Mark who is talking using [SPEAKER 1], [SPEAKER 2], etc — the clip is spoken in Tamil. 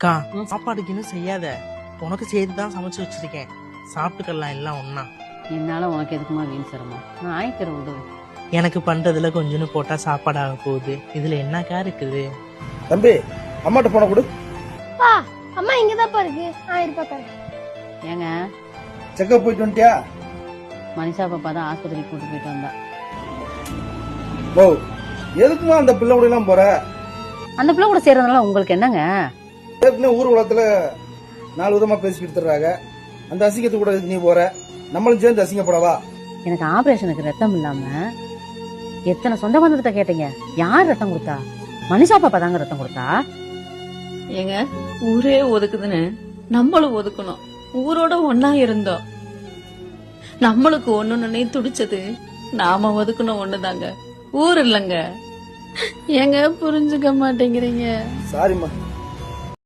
[SPEAKER 1] அக்கா சாப்பாடுக்கு இன்னும் செய்யாத, உனக்கு சேர்த்து தான் சமைச்சு வச்சிருக்கேன், சாப்பிட்டுக்கலாம் எல்லாம் ஒன்னா.
[SPEAKER 2] என்னால உனக்கு எதுக்குமா வீண் சிரமம், நான் ஆயிக்கிற உதவு.
[SPEAKER 1] எனக்கு பண்றதுல கொஞ்சோன்னு போட்டா சாப்பாடு ஆக போகுது, இதுல என்னக்கா இருக்குது?
[SPEAKER 3] தம்பி அம்மாட்ட போன கொடு.
[SPEAKER 4] பா அம்மா இங்கதான்ப்பா இருக்கு, நான் இருப்பா.
[SPEAKER 2] ஏங்க
[SPEAKER 3] செக்கப் போயிட்டு வந்துட்டியா?
[SPEAKER 2] மனிஷா பாப்பா தான் ஆஸ்பத்திரிக்கு கூட்டு போயிட்டு வந்தா.
[SPEAKER 3] ஓ எதுக்குமா அந்த பிள்ளை கூட எல்லாம் போற?
[SPEAKER 2] அந்த பிள்ளை கூட சேர்றதுனால உங்களுக்கு என்னங்க?
[SPEAKER 3] ஏற்கனவே ஊர் உலகத்துல 4 விதமா பேசிக்கிட்டு தர்றாங்க, அந்த அசிங்கத்து கூட நீ போற, நம்மளும் சேர்ந்து அசிங்கப்படவா?
[SPEAKER 2] எனக்கு ஆபரேஷனுக்கு ரத்தம் இல்லாம எத்தனை சொந்த பந்தத்தை கேட்டீங்க, யார் ரத்தம் கொடுத்தா? மனிஷா பாப்பா தாங்க ரத்தம் கொடுத்தா.
[SPEAKER 5] ஏங்க ஊரே ஒதுக்குதுன்னு நம்மளும் ஒதுக்கணும். ஊரோட ஒன்னா இருந்தோம், நம்மளுக்கு ஒண்ணு துடிச்சது நாம ஒதுக்கணும் ஒண்ணுதாங்க, ஊர் இல்லங்க. ஏங்க புரிஞ்சுக்க மாட்டேங்கிறீங்க?
[SPEAKER 3] சாரிம்மா,